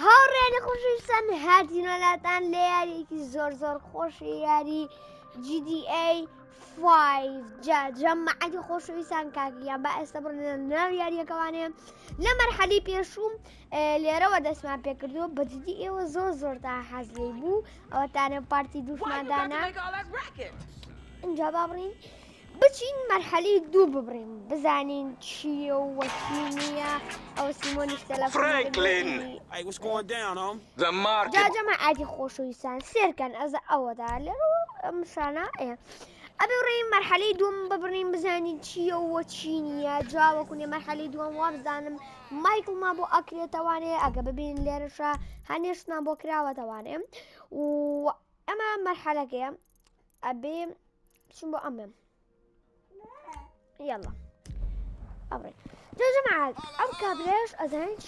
هاوڕێنە خۆشەویستان هاتیینەلاتان لە یاریێکی زۆر خۆشی یاری GTA 5 جەمەعەتی خۆشەویستان کاکیان با ئێستا بڕێنە ناو یاریەکەوانێ لە مەرحەلی پێشوم لێرەوە دەستمان پێکردووە بەجددی ئێوە زۆر تا حەزلەی بوو ئەوەتانە پارتی دووشماندانە اینجا با بڕین بچین مەرحەلی دوو ببڕین بزانین چیە و وەچی نییە ئەو سیمۆنیش Franklin! Hey, what's going down, The market. جەمەعەتی خۆشەویستان سێرکەن ئەزە ئەوەدا لێرەوە ئەمشانە ئەبێ ڕێی مەرحەلەی دووەم ببڕین بزانین چیە و وەچی نییە جاوەکوونێ مەرحەلەی دووەم وا بزانم مایکڵما بۆ ئەکرێتەوانێ ئەگە ببین لێرەشە هەنێشتمان بۆ کراوەتەوانێ و ئەمە مەرحەلەکەیە ئەبێ بچین بۆ ئەمە يلا أبري جماعة أم كابراش أذان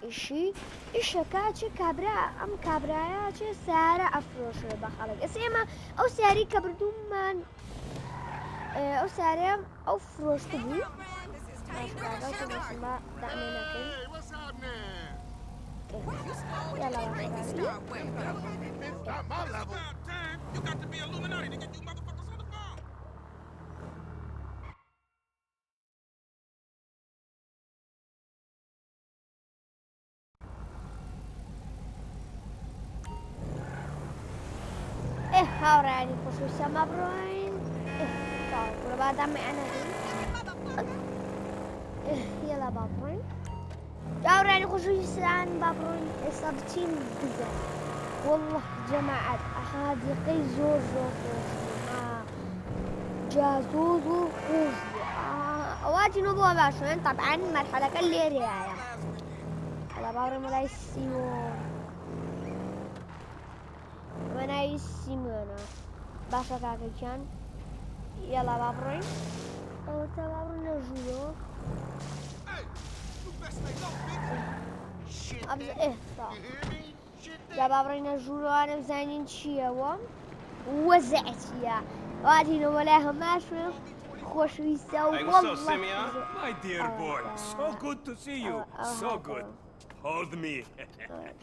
شيء إيش كاتش كابرا أم كابرايا شيء سعر أفروش بخالك اسمه أو سعري كبردوم من أو سعري أو فروش تبي هاوراني خصوصا مبروين طيب بعد معنا يلا بابروين هاوراني خصوصا بابروين اصابتين بزاف والله جماعة حديقي زور جازوزو خوش اواجي نبوة باشوين طبعا مرحلة اللي ريايا على بابروين ملاي السيمون منای سیمۆنە باشە کاکەکیان یەڵا با بڕۆین ئەوتە با بڕۆینە ژوورۆ جا با بڕۆینە ژوورۆوانە بزانین چییەوە وەزعچیە واتینەوە لای هەما شوێن خۆشویستە و My dear boy, so good to see you. So good. Hold me.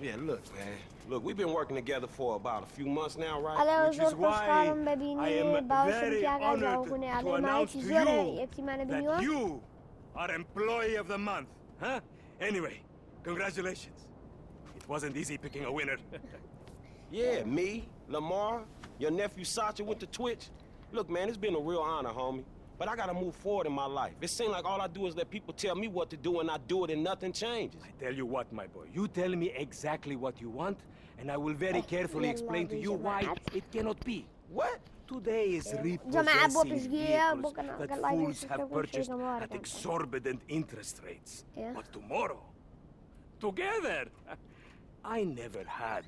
Yeah, look, man. Look, we've been working together for about a few months now, right? Which is why I am very honored to announce to you that you are Employee of the Month. Huh? Anyway, congratulations. It wasn't easy picking a winner. Yeah, me, Lamar, your nephew Sacha went to Twitch. Look, man, it's been a real honor, homie. But I gotta move forward in my life. It seems like all I do is let people tell me what to do and I do it and nothing changes. I tell you what, my boy. You tell me exactly what you want and I will very carefully explain to you why it cannot be. What? Today is repossessing vehicles that fools have purchased at exorbitant interest rates. But tomorrow, together, I never had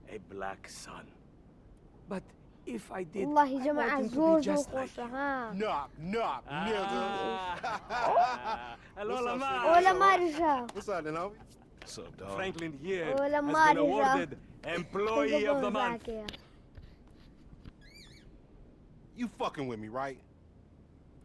a black son. But if I did, والله جماعة زور خوشة ها Knock, nigga. Hello, Lamar. ولا ما رجع What's up, then, homie? What's up, dog? Franklin here ولا has ما been رجع awarded Employee of the Month. You fucking with me, right?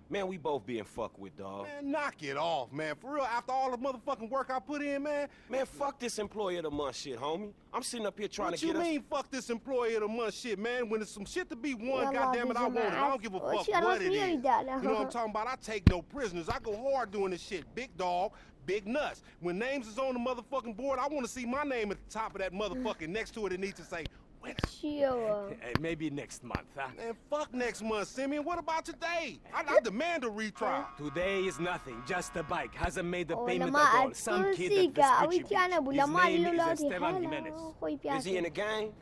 Man, we both being fucked with, dog. Man, knock it off, man. For real, after all the motherfucking work I put in, man. Man, fuck this Employee of the Month shit, homie. I'm sitting up here trying to get us... What you mean, fuck this Employee of the Month shit, man? When there's some shit to be won, goddamn it, I want it. I don't give a fuck what it is. You know what I'm talking about? I take no prisoners. I go hard doing this shit. Big dog, big nuts. When names is on the motherfucking board, I want to see my name at the top of that motherfucking next to it. It needs to say, Maybe next month, huh? Man, fuck next month, Simeon. What about today? I demand a retrial. Today is nothing. Just a bike. Hasn't made the payment at all. Some kid at Vespucci Beach. His name is Esteban Jimenez. Is he in the gang?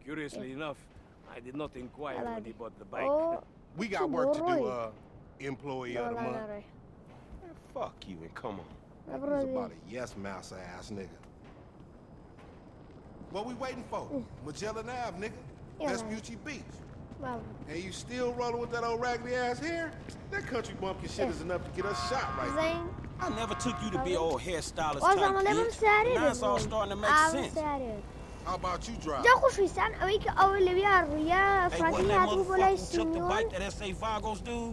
Curiously enough, I did not inquire when he bought the bike. We got work to do, Employee of the Month. Man, fuck you and come on. He's about a yes mouse ass nigga. What we waiting for? Magellan Ave, nigga. Vespucci Beach. And you still rolling with that old raggedy ass hair? That country bumpkin shit is enough to get us shot right now. I never took you to be old hairstylist type bitch. Now it's all starting to make sense. How about you drive? جا خوشویستان ئەوەی کە ئەوە لەوێ ڕوویە فرانکلین هاتبوو بۆ لای سیمۆن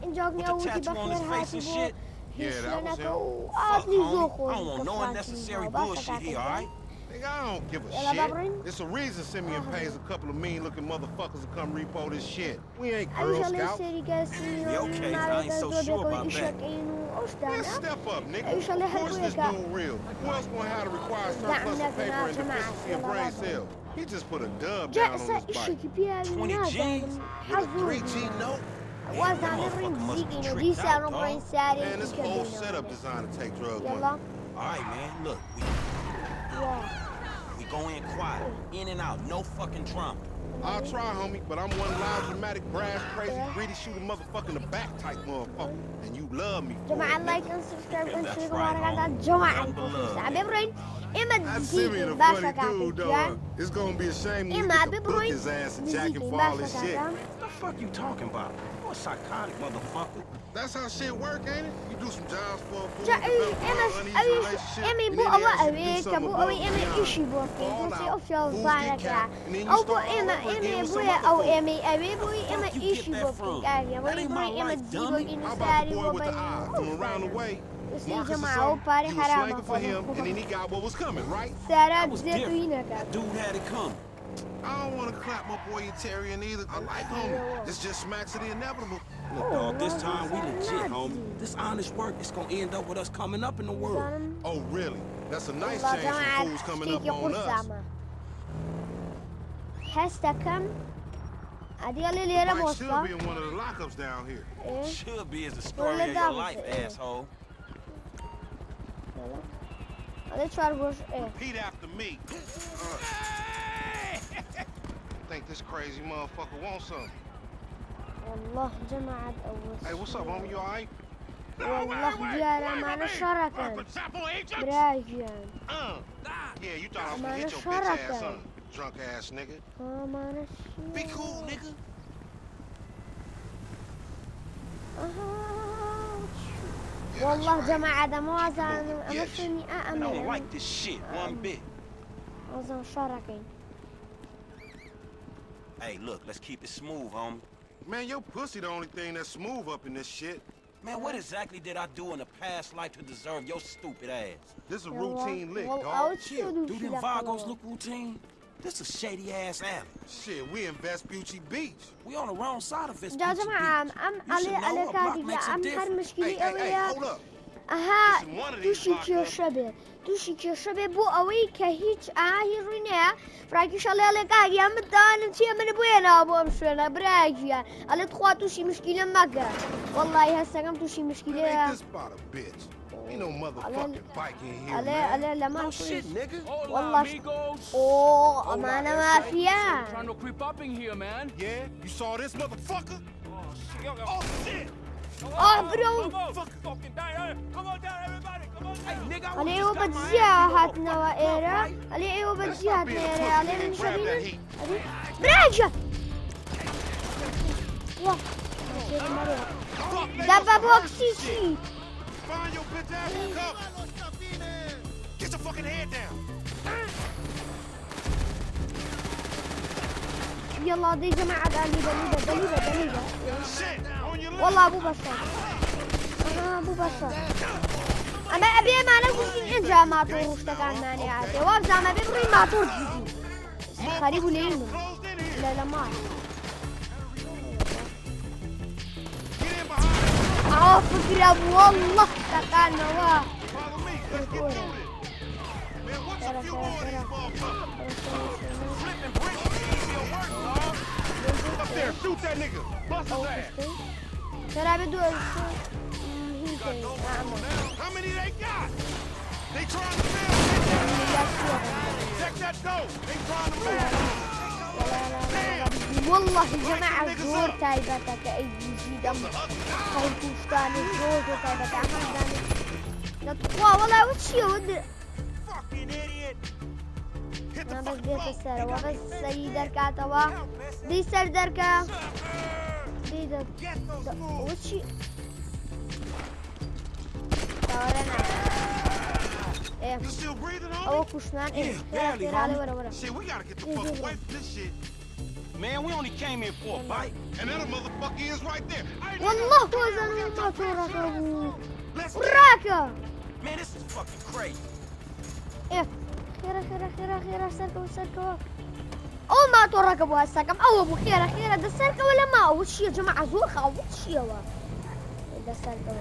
ئینجاکنی ئەوتی بەخێر هاتی بۆ هیچ شوێنەکە و ئاتی زۆر خۆش بە فرانکلینەوە باشە کاکەکە Nigga, I don't give a Yalla shit. babrin. It's a reason Simeon pays a couple of mean-looking motherfuckers to come repo this shit. We ain't أي Girl شغلة Scouts. سيري كاسي okay, I ain't so sure about that. Man, step up, nigga. أي شغلة Of course this حلوة dude real. Who else gonna have to require surplus of paper and deficiency of brain cells? He just put a dub down on جأسة his إشي bike. كبير 20 G's? With a 3G note? وزن الرمزيكي ندي سعر برين ساري Man, this whole setup designed to take drug money. يلا Alright, man, look, we go in quiet, in and out, no fucking drama. I'll try, homie, but I'm one loud, dramatic, brass, crazy, greedy, shoot a motherfucker in the back type motherfucker. And you love me for جماعة it, لايك nigga. and subscribe and share ومعنا جماعة الكوفي برين إما That's تزيكي Simeon a باشا funny dude, كاكي though. It's gonna be a shame when you إما get to book ببروين his ass and jack him تزيكي for all باشا this shit. كاكا What the fuck you talking about? You're a psychotic motherfucker. That's how shit work, ain't it? You do some jobs for a fool, جا develop إما an uneasy relationship, إما and بو then he أوا asks you to do أوي something كبو above أوي and إما beyond. إيشي بوكي Fall توسي out, أوفيال fools get بانكا capped, and then you أو بو start all إما over again إما with some بويا other أو folks. إما أوي بوي إما Where'd you إيشي get that from? بوكي كاكي That بوي ain't my بوي إما life, تزيبو dummy. إنو How about the ساري boy with the وبي eye from around the way? يسي Marcus or جماعة أو something? باري You was حرام slanging for him, and then he got what was coming, right? سارة That was بزيتو different. هنا كاكي Dude had it coming. I don't want to clap my boy Tyrion either. I like homie. This just smacks of the inevitable. Look, dog, this time we legit, homie. This honest work is gonna end up with us coming up in the world. Oh, really? That's a nice والله change from جماعة fools coming up تشتيكي on us. قرصامة حستكم أدي اللي ليرة Mike should موصة be in one of the lockups down here. إيه Should be is the story of your life, asshole. هذا شاربوش إيه Repeat after me. Think this crazy motherfucker wants something. والله جماعة Hey, what's up, homie? You alright? والله جانا معنا شركة براجان Yeah, you thought I was Man, gonna hit it's your bitch ass, shut huh? up. Drunk ass nigga. معنا Be cool, nigga. Yeah, that's والله right. جماعة ده موازن Yes. أمشوني I don't أأمن like this shit one bit. موازن شركة Hey, look, let's keep it smooth, homie. Man, your pussy the only thing that's smooth up in this shit. Man, what exactly did I do in a past life to deserve your stupid ass? This a routine lick, والله dog. أوتشو Do them Vagos look routine? This a shady ass alley. Shit, we in Vespucci Beach. We on the wrong side of this. يا جماعة أم على كاتي أم هر Hey, مشكلة hey, hey, أويا hold up. أها Listen, one of these توشي كيو lockups. شبه توشي كيو شبه بو أوي كهيج هي رينا فراكي شالله على كاجي أم الدان شيء من بوينا أبو أمشونا براجيا على تخوا توشي مشكلة مكة والله هسه كم توشي Man, مشكلة ain't this about a bitch? Ain't no motherfucking bike in here, man. على لما No shit, nigga. والله أوه أمانة مافيا Trying to creep up in here, man. Yeah? You saw this motherfucker? Oh, shit! برو Fucking down. Come on down, everybody. Come on down. عليه وبتزياهاتنا وإيرا عليه وبتزياهاتنا إيرا عليه من شبينا براجع واه دبا بوكسيسي Find your bitch ass and cover. Get your fucking head down. يلا دي جماعة دليبة Shit, on your left. والله أبو بشر أنا أبو بشر أما أبي ما نقول إنجا ما تروح تكان ماني عادي وابزا ما بيبري ما تروح جدي خريب لينو Closed in here. لا لا ما Get in behind. فكرة والله تكان نواه Follow me. Let's get through this. Man, what's a few more of these motherfuckers? Flipping bricks is easier work, dog. Up there, shoot that nigga. Bust his ass. ترى بدو How many they got? They trying to build. Check that door. They trying to move. والله جماعة زور تايبتك أي جديد أم خايف وشتاني زور تايبتك أحمد داني لا تقوى والله وشي ود Fucking idiot. Hit the أنا بس fucking ديت floor. السر وبس سري دركا توا دي سر دركا دي در Get those fools. وشي تورنا إيه You still breathing, أو homie? كشنان إيه Yeah, ترى barely, ترى على homie. ورا ورا Shit, we gotta get the fuck away from this shit. Man, we only came here for a bite. And that motherfucker is right there. Hey, والله nigga, وزن get ما your pants تورك up. أبو Let's get وراك Man, this is fucking crazy. إيه خير سركوا أول ما تركبوا هالسكم أو أبو خير ده سركوا ولا ما أول شيء يا جماعة زوخة أول شيء ده سركوا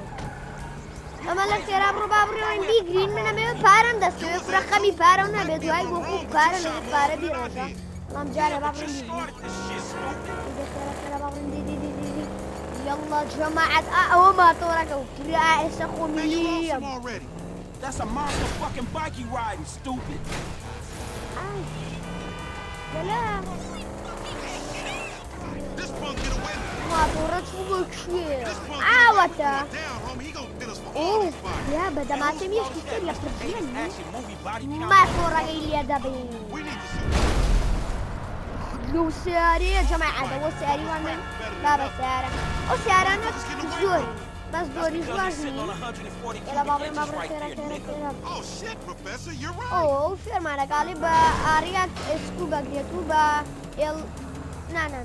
أما لك خير أبرو وين بي جرين من أمي فارن ده سوي فرقة بي فارن أبي دواي بوكو فارن بي روجا لام جاري بابرو بي خير بابرو دي يلا جماعة أول ما تركبوا كرا إسخو مليم That's a monster fucking bike you riding, stupid. لا ما طورت وبكشير عاوته اوه يا بدا ما تميش كثير يا فرجيني ما طورة لي دبي لو سياري يا جماعة ده سياري وانا بابا سيارة او سيارة انا زوري بس دوري زواجني يلا بابا خير اوه فيرمانا قالي باريات اسكوبا جريتوبا ال نا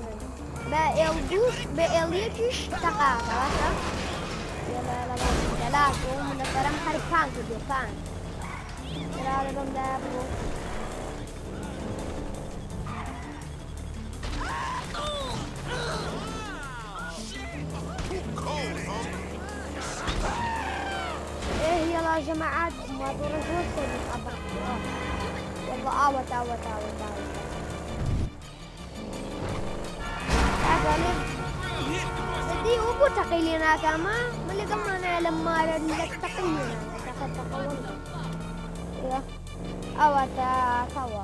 بإلدوس بإليكش تقاطع يلا بابا ثلاثة من الفرم حرفان كده فان يلا بابا دابو يلا يا جماعات ما ترجعوا تسوي يلا عاوت دي هو تقيلنا كما ملي كمان لما لك تقيلنا تقول يا عاوت توا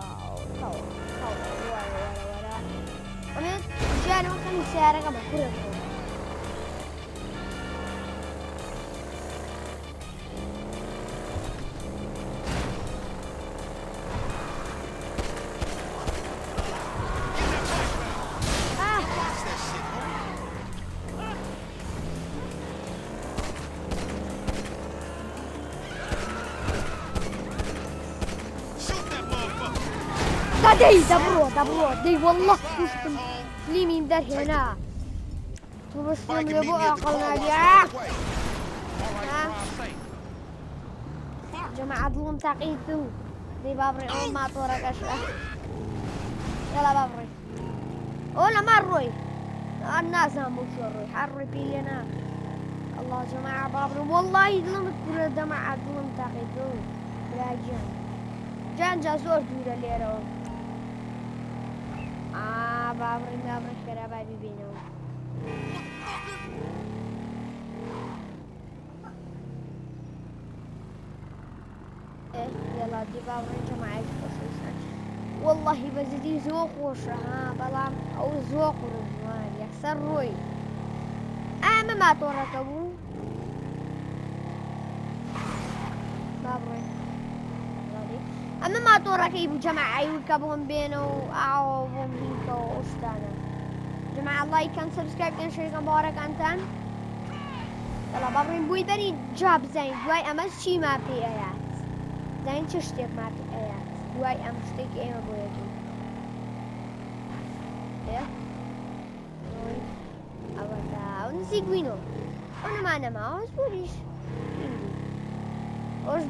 ورا انا جانا كان سياره كما كره دبرو دي والله وشكم سليمين در هنا تبصم لبو اقلنا يا جماعة ظلم تقيتو دي بابري اول ما طورك اشرح يلا بابري اولا ما الروي الناس هم وشو الروي حروي بيلينا الله جماعة بابري والله ظلمت كل جماعة ظلم تقيتو لا جان جازور دورة ليرو بابري كرا بابي بينو يلا دي بابري جماعة خصوصا والله بزيدي زوق وشها بلام او زوق رجوان يكسر روي ما توركبو بابري أما ما تورك يبو جماعة يركبون بينه أو بوميكا وأشتانا جماعة لايك كان سبسكرايب كان شير كان بارك أنتن يلا بابرين بوي بري جاب زين دواي أمس شي ما في آيات زين تشتيك ما في آيات دواي أمس تيك إيما بويكي إيه أولا ونسيق وينو أنا ما أوز بوريش أوز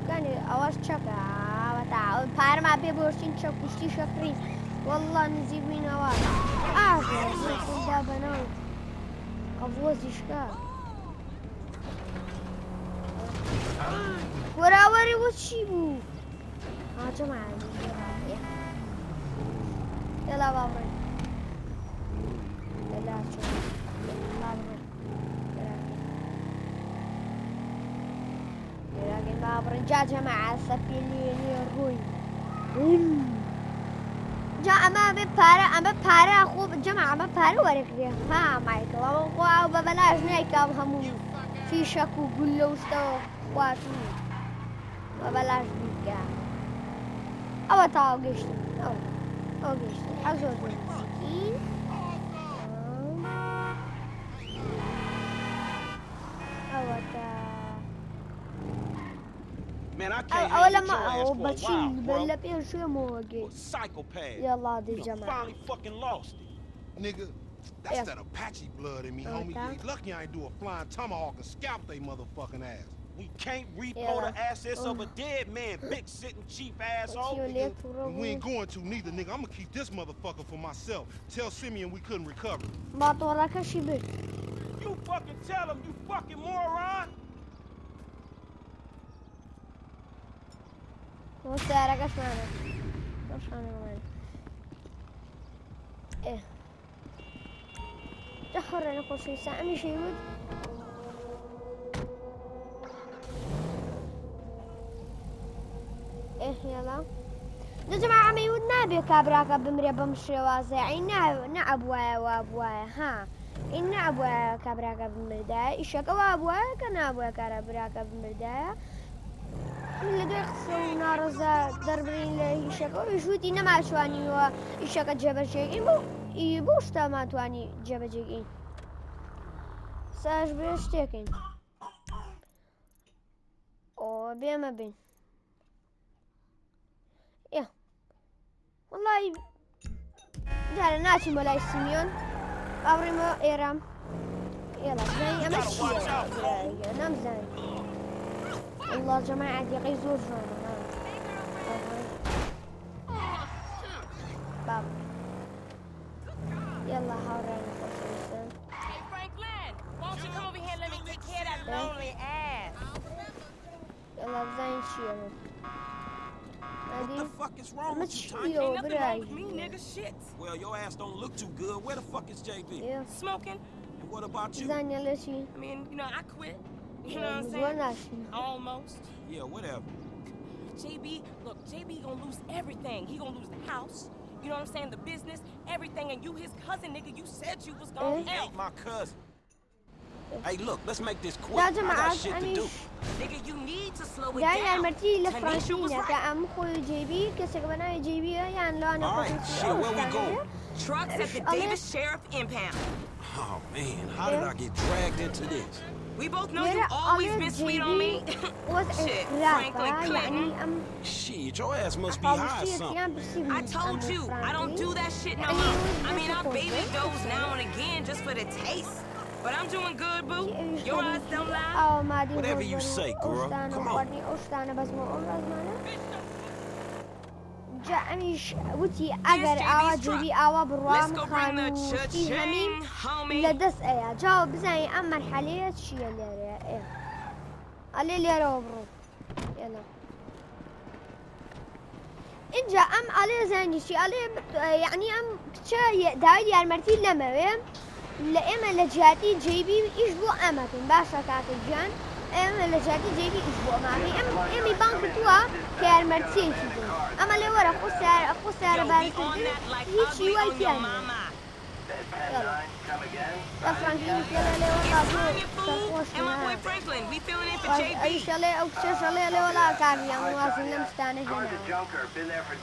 دكاني أواش شكا وتعال بار ما بيبورشين شك وشتي شكرين والله نزيد وين أواش زين دا بناو قفوزي شكا وراوري وشيبو جماعة يلا بابري يلا شو بابري لكن بابري جا جماعة سفيني الروي جا أما بارا خوب جماعة أما بارا ورقيا ها مايكل أما ببلاش نايكا همو في شكو قلو استو قواتو ببلاش بيكا أو تاو قشتو أو قشتو حزوز المسكين أو تاو Man, I can't hang ما your ass بس for a while, bro. بلا بيشو موجي Psychopath. يلا دي You done جماعة finally fucking lost it. Nigga, that's that Apache blood in me, homie. You ain't lucky I ain't do a flying tomahawk and scalp they motherfucking ass. We can't repo the assets of a dead man, big sitting cheap asshole. And we ain't going to neither, nigga. I'm gonna keep this motherfucker for myself. Tell Simeon we couldn't recover. You fucking tell him, you fucking moron. يلا يا جماعة ما يود نابي كابراكا بمري بمشي وازع نعب وابوايا ها نعب كابراكا بمردا إيشك وابوايا كنابوايا كابراكا بمردا من اللي يقصون نارزا دربين له إيشك ويشوتي نما شواني وإيشك جبجيكين يبوش ما تواني جبجيكين ساج بيشتكين أو بيما بين يا والله جعل ناتي مولاي سيميون أبرمو إيرام يلا زين أمشي نام زين الله جماعة يقي زور جوانا باب يلا حاورين خوشيسن Hey Franklin, won't you come over here and let me take care of that lonely ass? يلا زين شيلو What the fuck is wrong with you, Tanya? Ain't nothing wrong with me, nigga. Shit. Well, your ass don't look too good. Where the fuck is JB? Yeah. Smoking. And what about you? زين يلا شي I mean, you know, I quit. You know what I'm saying? Almost. Yeah, whatever. JB, look, JB gonna lose everything. He gonna lose the house. You know what I'm saying? The business, everything. And you his cousin, nigga. You said you was gonna He help. ain't my cousin. Hey, look, let's make this quick. يا I got جماعة shit to أنا do. Nigga, you need to slow it دايما down. مرتي Tanisha was لفرنسية right. كأم خوي جيبي كسكبنا جيبي يعني لو أنا All right, shit, where we go? Trucks at the Davis Sheriff Impound. Oh, man, how did I get dragged into this? We both know you always been sweet on me. Shit, Franklin Clinton. يعني Shit, your ass must be high or something. I told you, I don't do that shit no more. I mean, I baby doze now and again just for the taste. But I'm doing good, boo. Your eyes don't lie. Whatever you say, girl. Come on. جاءنيش وتي أجر أوا جبي أوا بروام خانو في هميم لدس أيا جاوب زي أما الحالية شيء اللي إيه على اللي روبرو يلا إن جاء أم على زين شيء على يعني أم شيء دايد يعني مرتين لما وين لإما لجاتي جيبي يشبو أماكن باشا كاتي جان إما لجاتي جيبي يشبو أماكن إمي بانك توا كير مرتين أما اللي ورا خسارة بارك هيك شيء وايد يعني يلا يا فرانكلين يلا اللي ورا بروح أي شغلة أو شغلة اللي ورا كاري يعني واسين مستانه هنا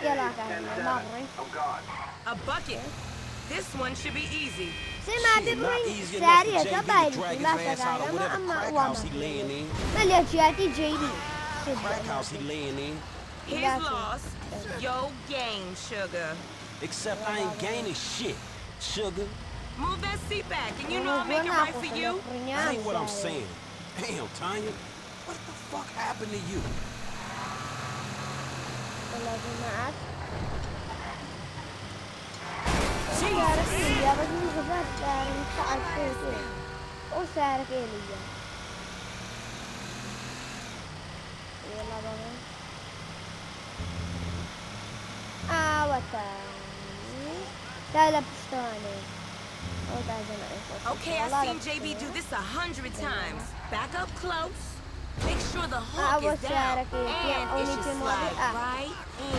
يلا كاري ما بري A bucket. This one should be easy. سمع ببرين سارية تبايل ما سكارة أما واما ملياتي جيبي Crack house he laying in. His loss, your gain, sugar. Except I ain't gaining shit, sugar. Move that seat back, and you know I'll make it right for you. That ain't what I'm saying. Damn, Tanya. What the fuck happened to you? Okay, I've seen JB do this 100 times. Back up close. Make sure the hook is down. And it should slide right in.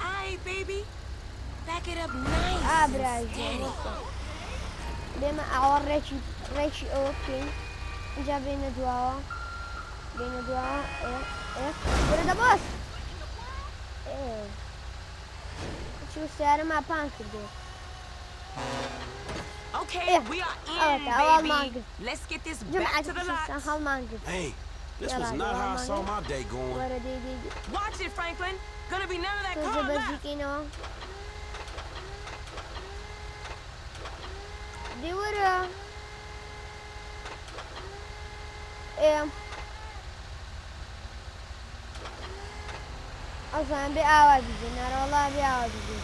Aight, baby. Back it up nice and steady. بما أوريك ريش أوكي جا بين دواء إيه برد باص إيه شو سعر ما بانك Okay, we are in, baby. Let's get this back to the lot. Hey, this was not how I saw my day going. Watch it, Franklin. Gonna be none of that car left. عبدي ورا ايه اصلا بأعوى بيجي نار والله بأعوى بيجي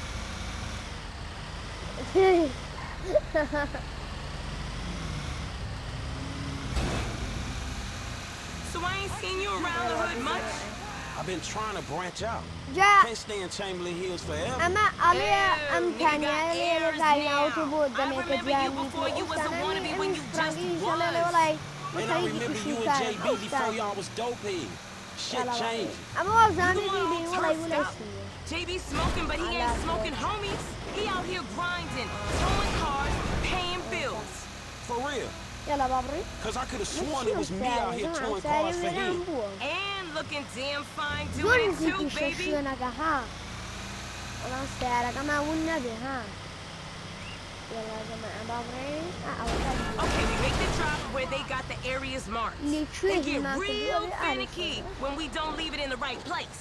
So I ain't seen you around the hood much. I've been trying to branch out. جاء Can't stay in Chamberlain Hills forever. أما علي أمكانية لغاية أوتوبوس دمك ديالي أنا أمش فرانكي شلالي ولاي And I remember you and JB before y'all was dope heads. Shit changed. أما وزاني بيبي ولاي ولاي JB smoking, but he ain't smoking homies. He out here grinding, towing cars, paying bills. For real. يلا بابري. Cause I could have sworn it was me out here towing cars for him. And looking damn fine doing it too, baby. والله سعرك أما والنبي ها. يلا يا جماعة بابري. Okay, we make the drop where they got the areas marked. They get real finicky when we don't leave it in the right place.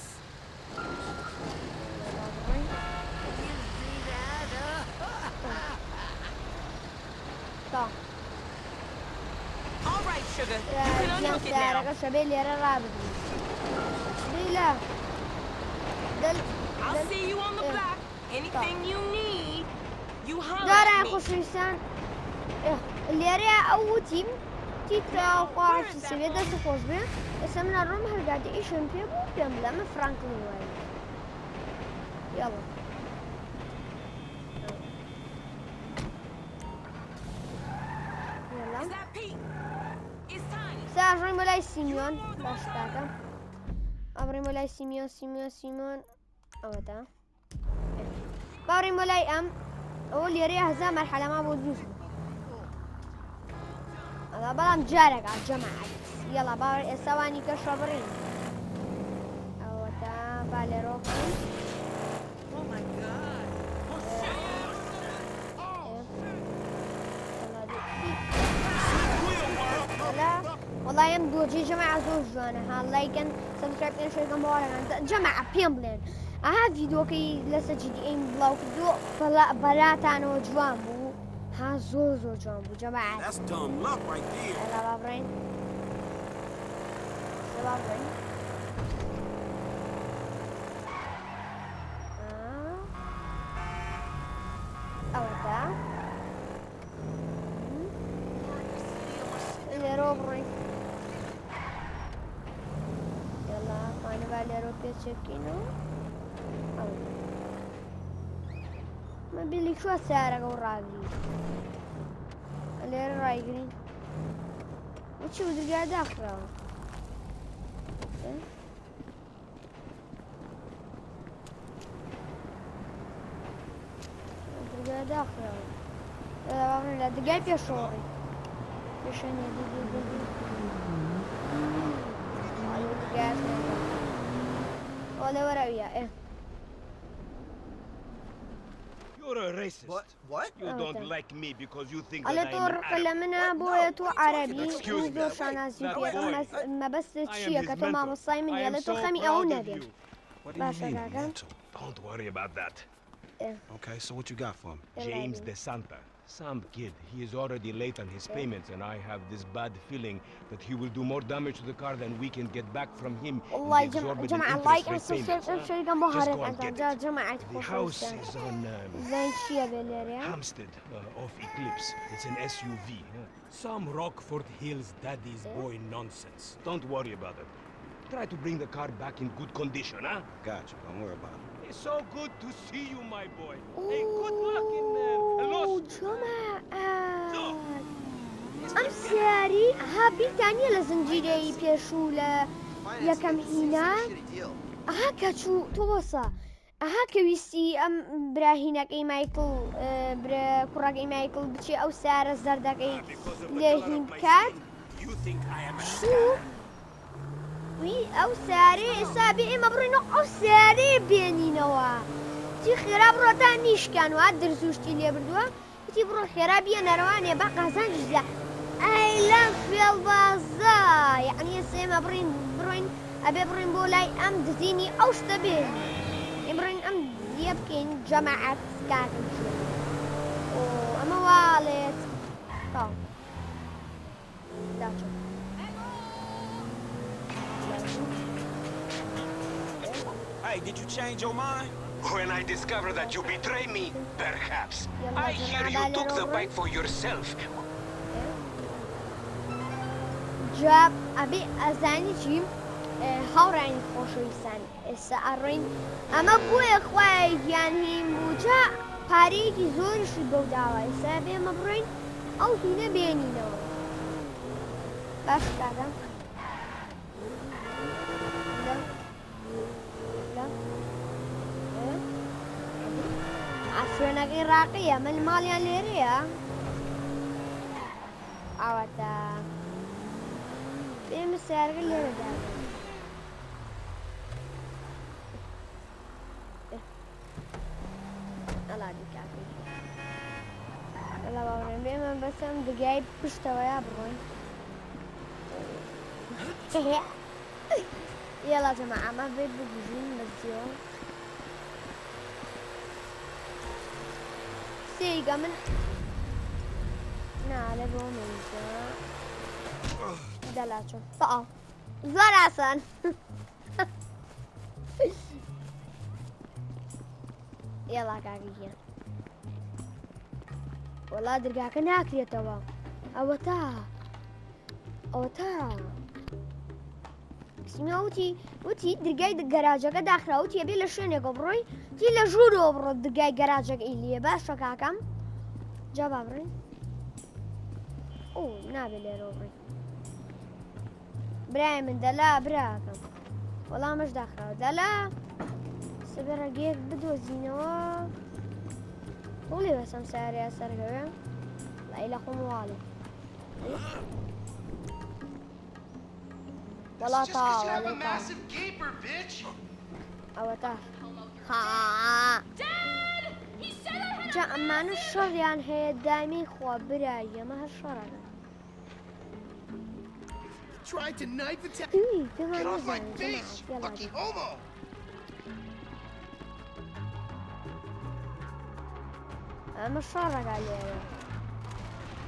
Stop. All right, sugar. You can unhook it now. I'll see you on the block. Anything you need, you holler at me. اللي يريها أو تيم تيتا قاعد تسوي ده تخوز بيه اسمنا الروم هالقاعد يعيشون فيه مو بيملا من فرانكلين وايد يلا سأبري مولاي سيميون باش تاكا أبري مولاي سيميون أودا بابري مولاي أول يريها هزا مرحلة ما بوجوش هذا بلام جارك على الجماعة يلا بابري ثواني كشبرين أودا بالي روكين والله يمدو جي جماعة زوج جوانا ها لايكن سبسكرايب كن شوي كم بارا جماعة بيمبلين ها فيديو كي لسه جي دي ام بلاو فيديو فلا براتانو جوان بو ها زوزو جوان بو جماعة That's dumb luck right there. يلا بابرين بابرين أودا اللي روبري Mana vale rope cecchino? Ma Billy qua sera con ragli. Alle ragli. وشو اللي قاعد اقرا؟ اللي قاعد اقرا. لا دقيقة يا شوري. ايش انا You're a racist. What? You don't like me because you think على that طور I'm قلمنا بويتو عربي Excuse me. ما بس تشيك توما مصايمين I am يلا تو so خمي proud او of نبي you. What do you mean, Basha, mental? Don't worry about that. Okay, so what you got for me? James DeSanta, some kid. He is already late on his payments, and I have this bad feeling that he will do more damage to the car than we can get back from him. والله in the exorbitant جماعة interest لايك rate وسبسكرايب payments. شوي جنبه Just هارب go and انت get it. جماعة The house is on زين شيا بالاريا Hampstead, off Eclipse. It's an SUV. Some Rockford Hills daddy's boy nonsense. Don't worry about it. Try to bring the car back in good condition, huh? Gotcha. Don't worry about it. It's so good to see you, my boy. Hey, good luck in جماعة ام سياري ها بيتانيا لزنجيري بيشولة يكم هنا ها كاتشو توصا ها كويستي ام براهينك اي مايكل برا كراك اي مايكل بتشي او سارة زردك اي لهين بكات شو وي او ساري سابي اما برينو او ساري بيني نوا تي خراب روتا نيشكان واد درسوشتي لي بردوا تي برو خرابي نرواني باقا زنجزة I love البازا يعني سيما برين أبي برين بولاي أم دزيني أوش تبين برين أم يبكين جماعة سكاكن أما والد طاو داچو Hey, did you change your mind? When I discover that you betray me, perhaps. I hear you took the bite for yourself. جاب أبي أزاني شيء هاورين خوشويسان السعرين أما بوي أخوي يعني موجا باريكي زور شي بوداوا السابي مبرين أو هنا بيني نو باش كذا لا لا عشان غير راقية من المال يعني ليريا عوتا بيم السعر اللي رجع الله دي كافي يلا بابرين بيم بس هم دقايق بشتوى يا بروين يلا جماعة ما بيت بجوزين مزيو سيقا من نعلبو منزا دلاتشو طاو زور عسان يلا كاكيكي والله درقاك ناكلي توا اوتا سمعوتي وتي درقاي دقراجك داخله وتي يبي لشين يقبروي تي لجورو برو درقاي قراجك إلي باشا كاكم جابا بري اوه نابي لي روبري براي من دلا براكم والله مش داخله دلا سبر رقيق بدوزينوا طولي بس مساري يا سرقة لا إله موالي والله طاوة أو تعال ها جاء معنا الشر يعني هي دايمي خوا براية ما هالشر Tried to knife attack. Get off my face, you lucky homo! أنا شارك عليه.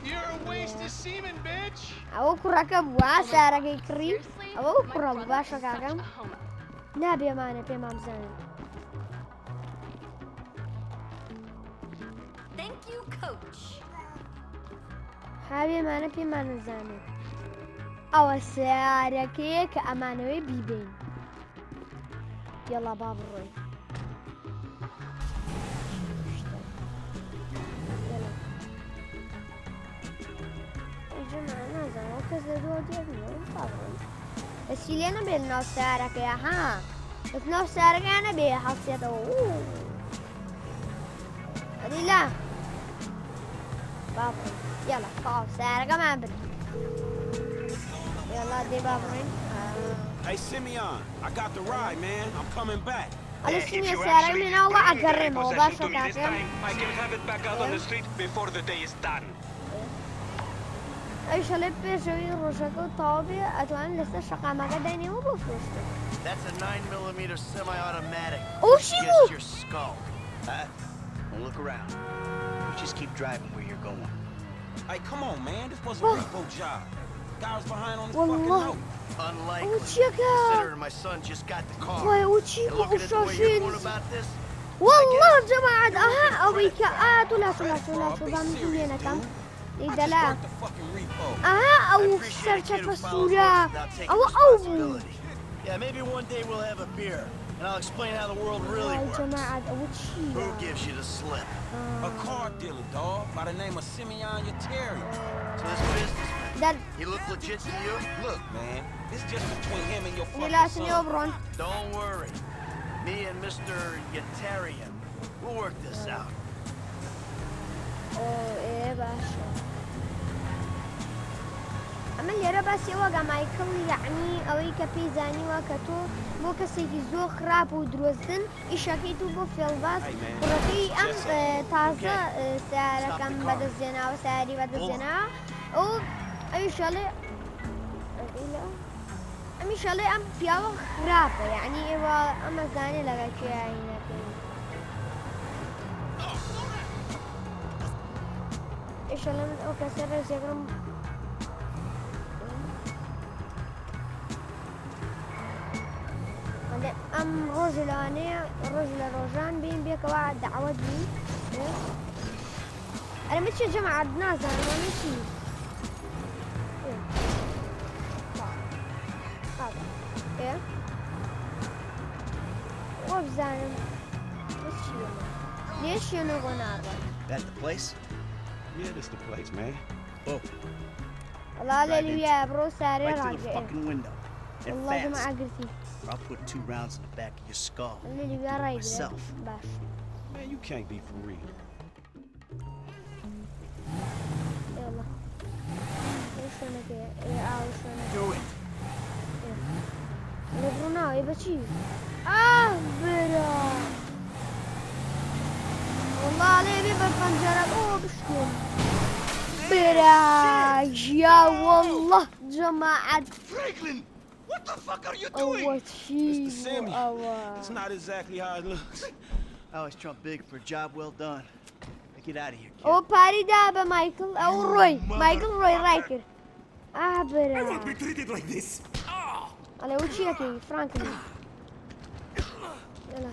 You're a waste of semen, bitch. أو كركب واسارك يكري. أو كرب باشا كاكم. نبي معنا في مامزان. Thank you, coach. حبي معنا في مامزان. أو سارك كأمانوي بيبين. يلا باب الروي. السيلينا بالنص سارك يا ها بنص سارك أنا بيه حسيته هذه لا بابري يلا طاو سارك ما بدي يلا دي بابري Hey Simeon, I got the ride, man. I'm coming back. If you actually bring possession to me this time, I can have it back out on the street before the day is done. ايش لبي شوي روشكو طابي اتوان لسه شقا ما قدني مو بفلوسته. That's a 9mm semi-automatic. Oh, shit! Just your skull. Don't look around. You just keep driving where you're going. Hey, come on, man. This was a repo job. Guy was behind on his fucking note. Unlikely. Uchika. Considering my son just got the car. Why And Uchika looking at the way you're going وشاشين about this, والله جماعة اها اويك لا بامدينا كم لدلا اها او سرچة فسورة او Yeah, maybe one day we'll have a beer, and I'll explain how the world really works. جماعة Who gives you the slip? A car dealer, dog, by the name of Simeon Yetarian. So this businessman, That he look legit to you? Look, man, it's just between him and your fucking لازم son. يبرون Don't worry. Me and Mr. Yetarian, we'll work this out. اوه ايه باشا اما اللي راه باسی وەگە مایکڵ یعنی ئەوەی کە پێی زانیوە کە تۆ بۆ کەسێکی زۆر خراپ و درۆستن ئیشەکەی تو بۆ فێڵباز کوڕەکەی ئەم تازە سیارەکەم بەدەستێناوە سیاری بەدەستێناوە ئەو ئەویشەڵێ ئەمیشەڵێ ئەم پیاوە خراپە یعنی ئێوە ئەمە زانێ لەگەڵ کێیانەکەی ايش انا من اوكي سر زيكم ام رجلانية رجان بين بيك واحد دعوت بي انا مشي جماعة عدناز انا ما مشي هذا ايه وبزانم مشي ليش ينغون عرض That the place? Yeah, this the place, man. Oh, والله اللي ويا برو ساري right to the راجع fucking window. And والله fast. جماعة قلتي Or I'll put 2 rounds in the back of your skull. اللي ويا راجع Myself. باش Man, you can't be for real. يلا وش انا كده ايه وش انا Do it. لبرونا يبقى شي برا والله عليه بيبقى الفنجرة اوه بشكل برا يا والله جماعة Franklin! What the fuck are you أول شي Mr. Sammy, it's not exactly how it looks. I always trump big for a job well done. Now get out of here, kid. أو باري دابا مايكل أو روي مايكل روي رايكر برا be treated like this! على وشي أكيد فرانكلين يلا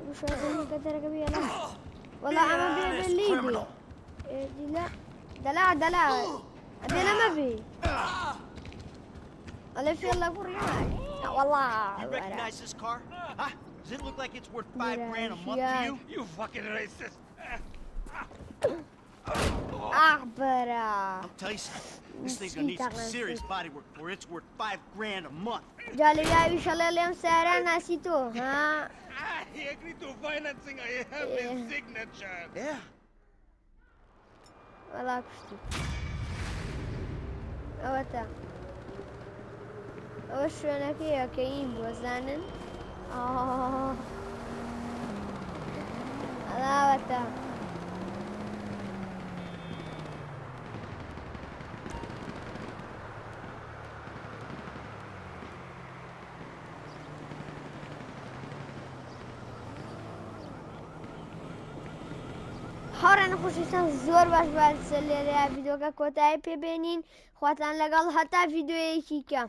وش هذا قدر قبي يلا والله أنا بي بالليبي دي لا دلا أبي أنا ما بي ألف يلا قريان والله You recognize this car? Huh? Does it look like it's worth $5 grand a month to you? You fucking racist! برا I'll tell you something. This thing's gonna need some serious body work for it's worth $5 grand a month. جالي يا إن شاء الله اليوم سعره ناسيتو ها He agreed to financing. I have his signature. Yeah. والله كشتي أوتا وش أنا كي كيم وزانن لا أوتا هەڕێن خۆشیستان زۆر باش باسە لێرە ڤیدۆکە کۆتایی پێبێنین خواتان لەگەڵ هەتا ڤیدۆیەکی کە